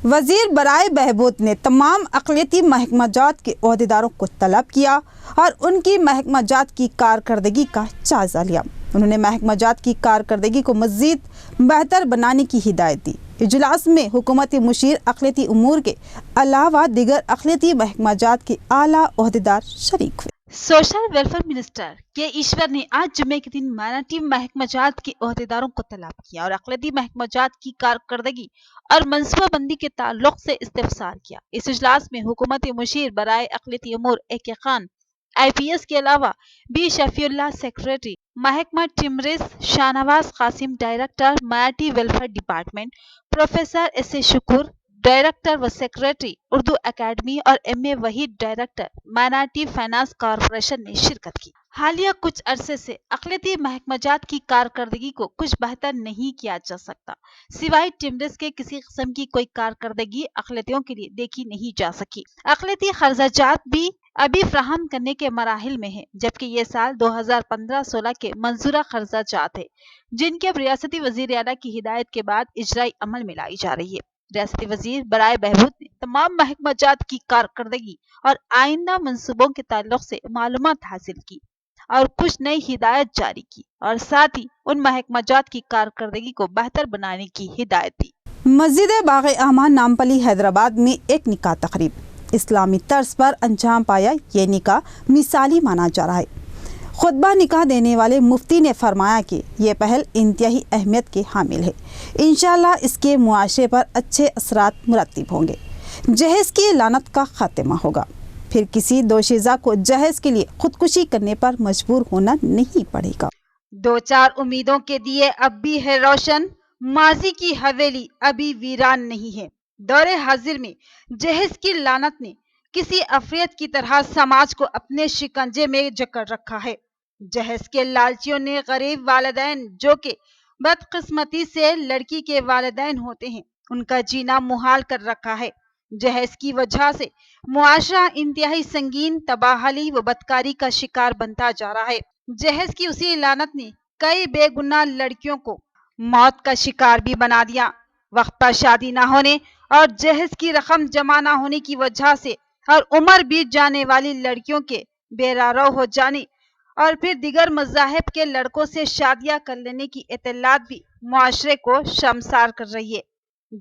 वज़ीर बराए बहबूद ने तमाम अक़लियती महकमा जात के अहदेदारों को तलब किया और उनकी महकमा जात की कारकर्दगी का जायज़ा लिया। उन्होंने महकमा जात की कारकर्दगी को मज़ीद बेहतर बनाने की हिदायत दी। इजलास में हुकूमती मुशीर अक़लियती उमूर के अलावा दीगर अक़लियती महकमा जात के आला अहदेदार शरीक हुए। सोशल वेलफेयर मिनिस्टर के ईश्वर ने आज जुमे के दिन माइनॉरिटी महकमा जात के अहदेदारों को तलब किया और अक़लियती महकमा जात की कारकर्दगी और मनसूबाबंदी के ताल्लुक से इस्तिफसार किया। इस इजलास में हुकूमती मुशीर बराए अक़लियती उमूर AK खान IPS के अलावा बी शफीउल्लाह सेक्रेटरी महकमा टिमरिस, Shahnawaz Qasim director minority welfare department, professor SA Shukr director व सेक्रेटरी उर्दू एकेडमी और MA Waheed director minority finance corporation ने शिरकत की। हालिया कुछ अरसे से अक़लियती महकमा जात की कारकर्दगी को कुछ बेहतर नहीं किया जा सकता, सिवाय टिमरिस के किसी किस्म की कोई कारकर्दगी अक़लियतियों के लिए देखी नहीं जा सकी। अक़लियती खर्चाजात भी अभी फ्राहम करने के मराहिल में है, जबकि ये साल 2015-16 के मंजूरा खर्चाजात है, जिनकी अब रियासती वज़ीर आला की हिदायत के बाद इजराई अमल में लाई जा रही है। रियासती वज़ीर बराए बहबूद ने तमाम महकमा जात की कारकर्दगी और आइंदा मंसूबों के ताल्लुक से मालूमात हासिल की और कुछ नई हिदायत जारी की और साथ ही उन महकमा जात की कारकर्दगी को बेहतर बनाने की हिदायत दी। मस्जिद बाग़ अमान नामपली हैदराबाद में एक निकाह तकरीब इस्लामी तर्ज पर अंजाम पाया। ये निकाह मिसाली माना जा रहा है। खुतबा निकाह देने वाले मुफ्ती ने फरमाया कि ये पहल इंतहाई अहमियत के हामिल है। इंशाअल्लाह इसके मुआशरे पर अच्छे असरात मुरत्तिब होंगे। जहेज की लानत का खात्मा होगा। फिर किसी दोशीज़ा को जहेज के लिए खुदकुशी करने पर मजबूर होना नहीं पड़ेगा। दो चार उम्मीदों के दिए अब भी है रोशन, माजी की हवेली अभी वीरान नहीं है। दौरे हाजिर में जहेज की लानत ने किसी अफरियत की तरह समाज को अपने शिकंजे में जकड़ रखा है। जहेज के लालचियों ने गरीब वालिदैन जो कि बदकिस्मती से लड़की के वालिदैन होते हैं, उनका जीना मुहाल कर रखा है। जहेज की वजह से मुआशरा इंतहाई संगीन तबाहली व बदकारी का शिकार बनता जा रहा है। जहेज की उसी लानत ने कई बेगुनाह लड़कियों को मौत का शिकार भी बना दिया। वक्त पर शादी न होने और जहेज की रकम जमा न होने की वजह से और उम्र बीत जाने वाली लड़कियों के बेरारो हो जाने और फिर दिगर मज़ाहिब के लड़कों से शादियां कर लेने की इत्तलात भी मुआशरे को शर्मसार कर रही है।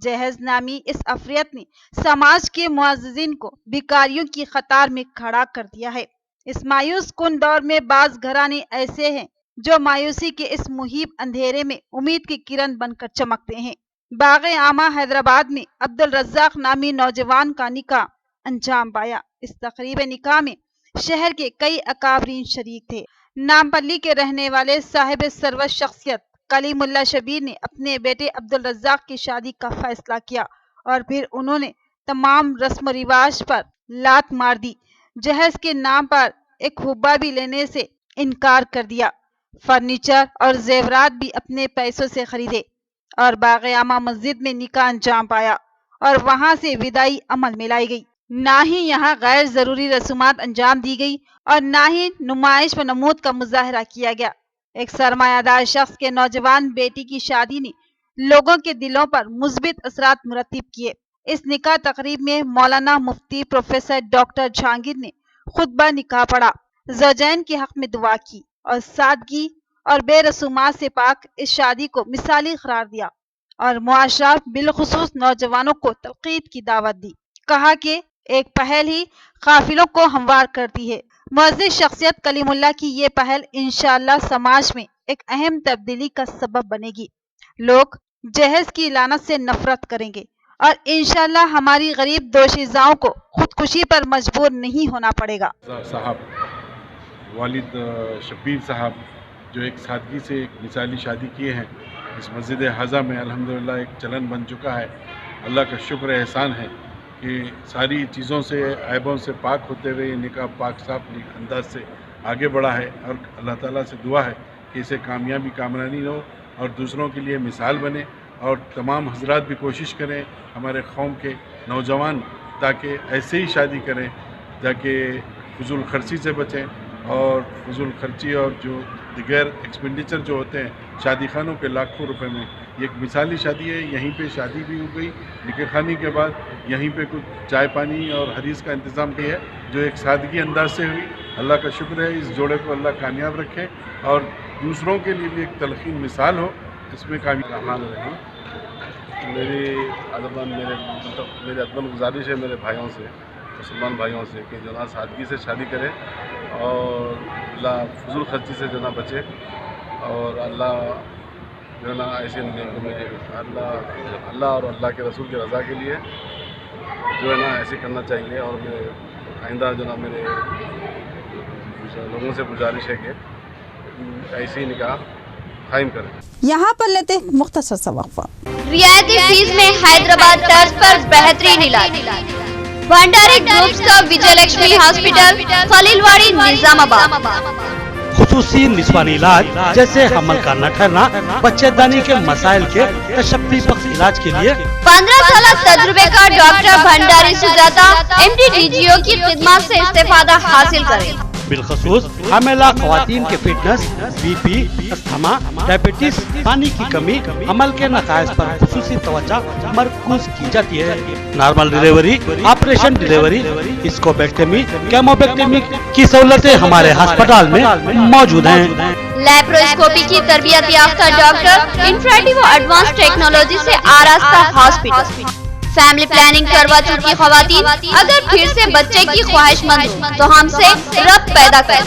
जहेज नामी इस अफरियत ने समाज के मुअज़्ज़िज़ीन को भिखारियों की कतार में खड़ा कर दिया है। इस मायूस कुन दौर में बाज घराने ऐसे हैं जो मायूसी के इस मुहीब अंधेरे में उम्मीद की किरण बनकर चमकते हैं। बाग़ आमा हैदराबाद में अब्दुल रज़्ज़ाक नामी नौजवान का निकाह अंजाम पाया। इस तकरीब निकाह में शहर के कई अकाबरीन शरीक थे। नामपल्ली के रहने वाले साहिब सरवत शख्सियत कलीमुल्लाह शबीर ने अपने बेटे अब्दुल रज़्ज़ाक की शादी का फैसला किया और फिर उन्होंने तमाम रस्म रिवाज पर लात मार दी। जहेज के नाम पर एक हुब्बा भी लेने से इनकार कर दिया। फर्नीचर और जेवरात भी अपने पैसों से खरीदे और बाग़ आमा मस्जिद में निकाह अंजाम पाया और वहां से विदाई अमल में लाई गई। ना ही यहाँ गैर जरूरी रसूमात अंजाम दी गई और ना ही नुमाइश व नमूद का मुजाहरा किया गया। एक सरमायादार शख्स के नौजवान बेटी की शादी ने लोगों के दिलों पर मुस्बित असरात मुरतब किए। इस निकाह तकरीब में मौलाना मुफ्ती प्रोफेसर डॉक्टर जहांगीर ने खुतबा निकाह पढ़ा, ज़ौजैन के हक में दुआ की और सादगी और बेरसूमात से पाक इस शादी को मिसाली करार दिया और मुआशरा बिलखुसूस नौजवानों को तलकीद की दावत दी। कहा कि एक पहल ही काफिलों को हमवार करती है। मुअज़्ज़िज़ शख्सियत कलीमुल्लाह की ये पहल इंशाअल्लाह समाज में एक अहम तब्दीली का सबब बनेगी। लोग जहेज की लानत से नफरत करेंगे और इंशाअल्लाह हमारी गरीब दोशीज़ाओं को खुदकुशी पर मजबूर नहीं होना पड़ेगा। साहब वालिद शब्बीर साहब जो एक सादगी से एक मिसाली शादी किए हैं, इस मस्जिद हज़ा में अल्हम्दुलिल्लाह एक चलन बन चुका है। अल्लाह का शुक्र एहसान है कि सारी चीज़ों से ऐबों से पाक होते हुए ये निकाह पाक साफ अंदाज से आगे बढ़ा है और अल्लाह ताला से दुआ है कि इसे कामयाबी कामरानी हो और दूसरों के लिए मिसाल बने और तमाम हजरात भी कोशिश करें हमारे कौम के नौजवान ताकि ऐसे ही शादी करें ताकि फजूल खर्ची से बचें और फजूल खर्ची और जो दिगर एक्सपेंडिचर जो होते हैं शादी खानों के लाखों रुपए में, ये एक मिसाली शादी है। यहीं पे शादी भी हो गई, निकाह खानी के बाद यहीं पे कुछ चाय पानी और हदीस का इंतज़ाम भी है जो एक सादगी अंदाज से हुई। अल्लाह का शुक्र है, इस जोड़े को अल्लाह कामयाब रखे और दूसरों के लिए भी एक तलखीन मिसाल हो, इसमें कामयाब रहे। मेरी अदबन गुजारिश है मेरे भाइयों से, मुसलमान भाइयों से कि जो ना सादगी से शादी करें और अल्लाह फजूल खर्ची से जो ना बचे और अल्लाह जो ना ऐसे अल्लाह और अल्लाह के रसूल की रज़ा के लिए जो है ना ऐसे करना चाहिए। और मेरे आइंदा जो ना मेरे लोगों से गुजारिश है कि ऐसे ही निकाह कायम करें। यहाँ पर लेते मुख्तसर सा वक्फा। रियायती फीस में हैदराबाद तर्ज पर बेहतरीन इलाज। भंडारी ग्रुप्स का विजय लक्ष्मी हॉस्पिटल, खलीलवाड़ी, निजामाबाद। खुसूसी निस्वानी इलाज जैसे हमल का न ठहरना, बच्चेदानी के मसाइल के तशफ़्फ़ी बख्श इलाज के लिए 15 साल तजुर्बे का डॉक्टर भंडारी सुजाता MD-DGO की खिदमत से इस्तेफादा हासिल करें। बिलखसूस हमेला ख़वातीन के फिटनेस, BP, अस्थमा, डायबिटीज, पानी की कमी, अमल के नकाइस पर खुसूसी तवज्जो मरकूज की जाती है। नॉर्मल डिलीवरी, ऑपरेशन डिलीवरी, स्कोपेक्टमी, केमोपेक्टमी की सहूलतें हमारे अस्पताल में मौजूद हैं। लैप्रोस्कोपी की तरबियत याफ्ता डॉक्टर, इंफ्रारेड व एडवांस टेक्नोलॉजी से आरास्ता हॉस्पिटल। फैमिली प्लानिंग करवा चुकी ख़वातीन अगर फिर से बच्चे की ख्वाहिशमंद तो हमसे रब्त पैदा कर।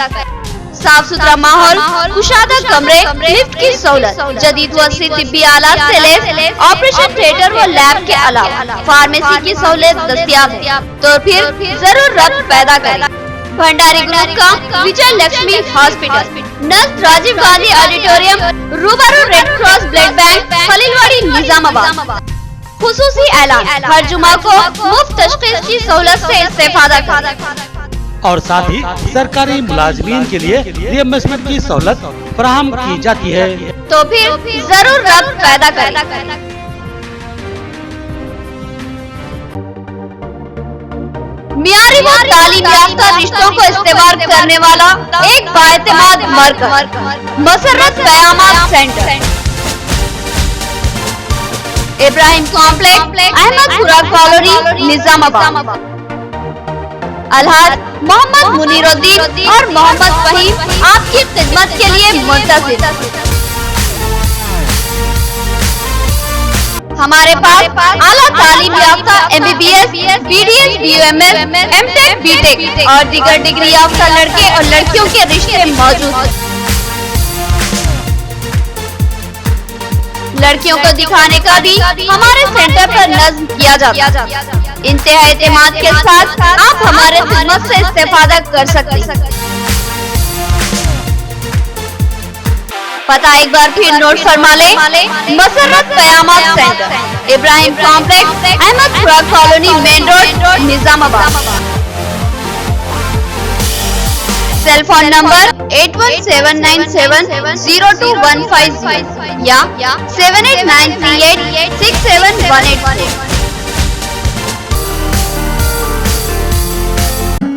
साफ सुथरा माहौल, कुशादा कमरे, लिफ्ट की सहूलत, जदीद व तिब्बी आलात से लैस, ऑपरेशन थिएटर व लैब के अलावा फार्मेसी की सहूलत दस्तियाब है, तो फिर जरूर रब्त पैदा करें। भंडारी ग्रुप का विजय लक्ष्मी हॉस्पिटल, नज़दीक राजीव गांधी ऑडिटोरियम, रूबरू red cross blood bank, Khalilwadi, Nizamabad. खुसूसी ऐलान, हर जुमा को मुफ्त तशखीस की सहूलत से इस्तेफादा करें और साथ ही सरकारी मुलाजमीन के लिए रिएम्बर्समेंट की सहूलत फराहम की जाती है, तो फिर जरूर रब्त पैदा करें। मियारी व तालीम याफ्ता रिश्तों को इस्तेमाल करने वाला एक बाएतमाद मरकज, मसर्रत क़यामत centre, Ibrahim complex, Ahmedpura colony, Nizamabad. अलहाज मोहम्मद मुनीरुद्दीन और मोहम्मद फहीम आपकी खिदमत के लिए मुंतज़िर। हमारे पास आला तालीम याफ्ता MBBS, BDS, BUMS, MTech, BTech और दीगर डिग्री याफ्ता लड़के और लड़कियों के रिश्ते मौजूद हैं। लड़कियों को दिखाने का भी हमारे सेंटर पर नज़्म किया जाता है। इंतहा एतमाद के साथ आप हमारे खिदमत से इस्तेफादा कर सकते हैं। पता एक बार फिर नोट फरमा ले, मसर्रत क़यामत centre, Ibrahim complex, Ahmedpura colony, main road, Nizamabad. Cell phone number 8179702150 या 7893867180।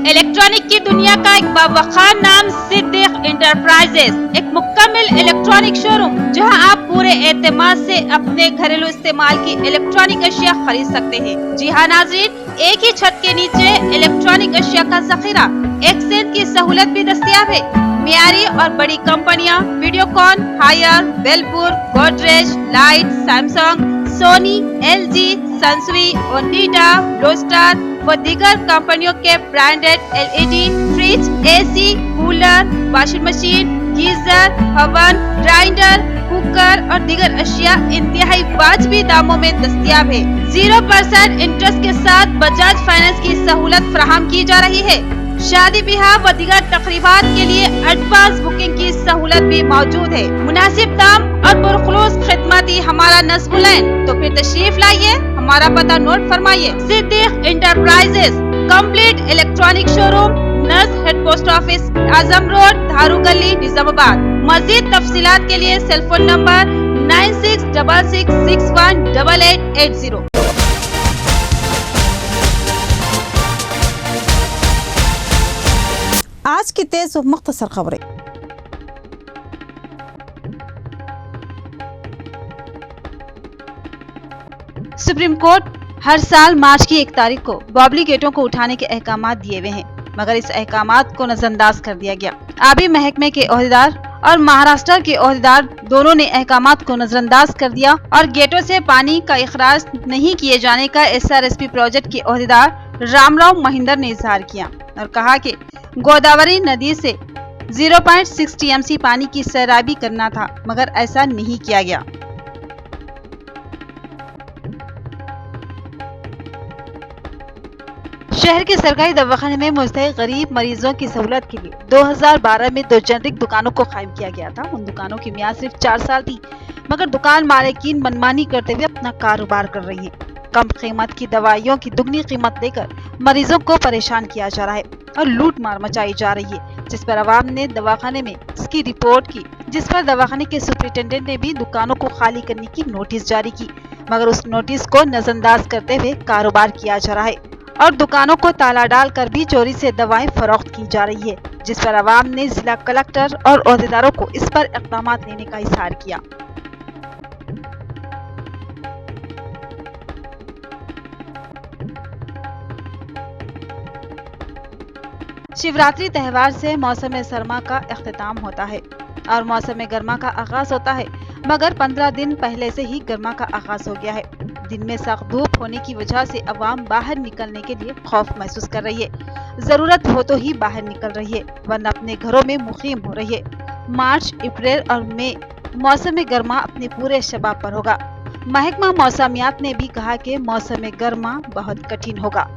इलेक्ट्रॉनिक की दुनिया का एक बावखार नाम सिद्दीक इंटरप्राइजेस, एक मुकम्मल इलेक्ट्रॉनिक शोरूम जहां आप पूरे एतमाद से अपने घरेलू इस्तेमाल की इलेक्ट्रॉनिक अशिया खरीद सकते हैं। जी हाँ नाज़रीन, एक ही छत के नीचे इलेक्ट्रॉनिक अशिया का ज़ख़ीरा, एक्सचेंज की सहूलत भी दस्तयाब है। मियारी और बड़ी कंपनियां वीडियोकॉन, हायर, वेलपुर, गोदरेज, लाइट, Samsung, Sony, LG, Sansui, Onida, Blue Star व दीगर कंपनियों के branded LED, fridge, AC, cooler, washing machine, geyser, oven, grinder, cooker और दीगर अशिया इंतहाई वाजबी दामों में दस्तयाब है। 0% इंटरेस्ट के साथ बजाज फाइनेंस की सहूलत फराहम की जा रही है। शादी ब्याह व दीगर तकरीबात के लिए एडवांस बुकिंग की सहूलत भी मौजूद है। मुनासिब दाम और पुरखुलूस खिदमत ही हमारा नस्ब लाइन। तो फिर तशरीफ लाइए, हमारा पता नोट फरमाइए। Siddique enterprises, complete electronic showroom, नर्स head post office, Azam road, Dharu गली, निजामाबाद। मजीद तफसीलात के लिए सेल फोन नंबर 9666618880। आज की तेज और मुख्तसर खबरें। सुप्रीम कोर्ट हर साल मार्च की 1 तारीख को बाबली गेटों को उठाने के अहकामात दिए हुए हैं, मगर इस अहकामात को नजरअंदाज कर दिया गया। आबी महकमे के ओहदेदार और महाराष्ट्र के ओहदेदार दोनों ने अहकामात को नजरअंदाज कर दिया और गेटों से पानी का इखराज नहीं किए जाने का SRSP प्रोजेक्ट के ओहदेदार रामराव महिंदर ने इजहार किया और कहा कि गोदावरी नदी से 0.6 TMC पानी की सैराबी करना था, मगर ऐसा नहीं किया गया। शहर के सरकारी दवाखाने में मुस्तहिक गरीब मरीजों की सहूलत के लिए 2012 में 2 जेनरिक दुकानों को कायम किया गया था। उन दुकानों की मियाद सिर्फ 4 साल थी, मगर दुकान मालिकीन मनमानी करते हुए अपना कारोबार कर रही है। कम कीमत की दवाइयों की दुगनी कीमत देकर मरीजों को परेशान किया जा रहा है और लूट मार मचाई जा रही है, जिस पर अवाम ने दवाखाने में इसकी रिपोर्ट की, जिस पर दवाखाने के सुपरिटेंडेंट ने भी दुकानों को खाली करने की नोटिस जारी की, मगर उस नोटिस को नजरअंदाज करते हुए कारोबार किया जा रहा है और दुकानों को ताला डालकर भी चोरी से दवाएं फरोख्त की जा रही है, जिस पर अवाम ने जिला कलेक्टर और ओहदेदारों को इस पर इक़दाम लेने का इज़हार किया। शिवरात्रि त्यौहार से मौसम सरमा का इख्तिताम होता है और मौसम गर्मा का आगाज होता है, मगर 15 दिन पहले से ही गर्मा का आगाज हो गया है। दिन में सख्त धूप होने की वजह से अवाम बाहर निकलने के लिए खौफ महसूस कर रही है। जरूरत हो तो ही बाहर निकल रही है, वरना अपने घरों में मुकीम हो रही है। मार्च, अप्रैल और मई मौसम गर्मा अपने पूरे शबाब पर होगा। महकमा मौसमियात ने भी कहा कि मौसम गर्मा बहुत कठिन होगा।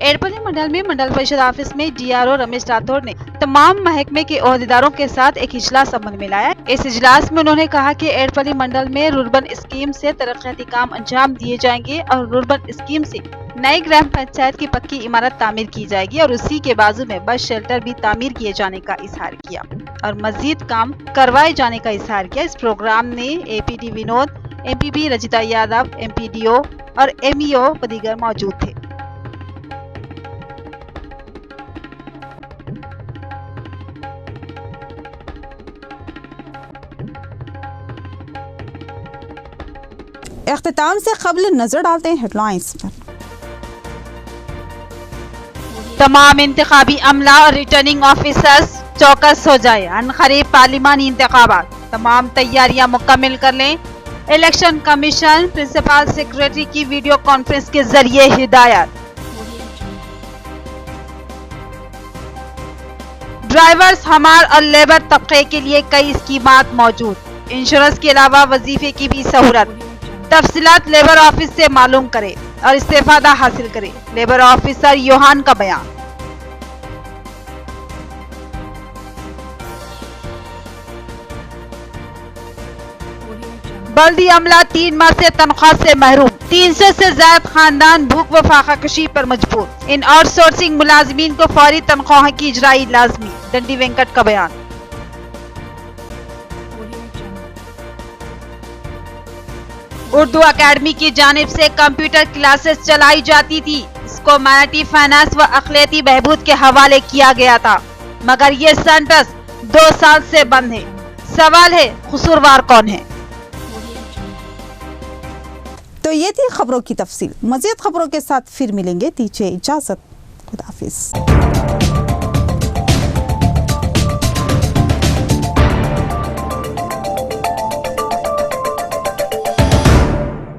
एड़पल्ली मंडल में मंडल परिषद ऑफिस में DRO रमेश राठौड़ ने तमाम महकमे के ओहदेदारों के साथ एक इजलास अमल में लाया। इस इजलास में उन्होंने कहा कि एड़पल्ली मंडल में रुर्बन स्कीम से तरक्याती काम अंजाम दिए जाएंगे और रुर्बन स्कीम से नई ग्राम पंचायत की पक्की इमारत तामीर की जाएगी और उसी के बाजू में बस शेल्टर भी तामीर किए जाने का इजहार किया और मजीद काम करवाए जाने का इजहार किया। इस प्रोग्राम में APD Vinod, MPP Rajitha Yadav, MPDO और MEO व दीगर मौजूद थे। इख्तिताम से कबल नजर डालते हैं हेडलाइंस पर। तमाम इंतखाबी अमला और रिटर्निंग ऑफिसर्स चौकस हो जाए। अनखरीब पार्लिमानी इंतखाबात तमाम तैयारियां मुकम्मल कर लें। इलेक्शन कमीशन प्रिंसिपल सेक्रेटरी की वीडियो कॉन्फ्रेंस के जरिए हिदायत। ड्राइवर्स, हमार और लेबर तबके के लिए कई स्कीमात मौजूद। इंश्योरेंस के अलावा वजीफे की भी सहूलत। तफसीलात लेबर ऑफिस से मालूम करें और इस्तेफादा हासिल करें। लेबर ऑफिसर योहान का बयान। बल्दी अमला 3 माह से तनख्वाह से महरूम। 300 से ज्यादा खानदान भूख व फाका कशी पर मजबूर। इन आउटसोर्सिंग मुलाजमीन को फौरी तनख्वाह की इजराई लाजमी। दंडी वेंकट का बयान। उर्दू अकेडमी की जानिब से कंप्यूटर क्लासेस चलाई जाती थी। इसको माइनॉरिटी फाइनेंस व अखिलती बहबूद के हवाले किया गया था, मगर ये सेंटर्स 2 साल से बंद है। सवाल है, कसूरवार कौन है? तो ये थी खबरों की तफसील। मज़ीद खबरों के साथ फिर मिलेंगे। दीजिए इजाज़त। खुदा हाफिज़।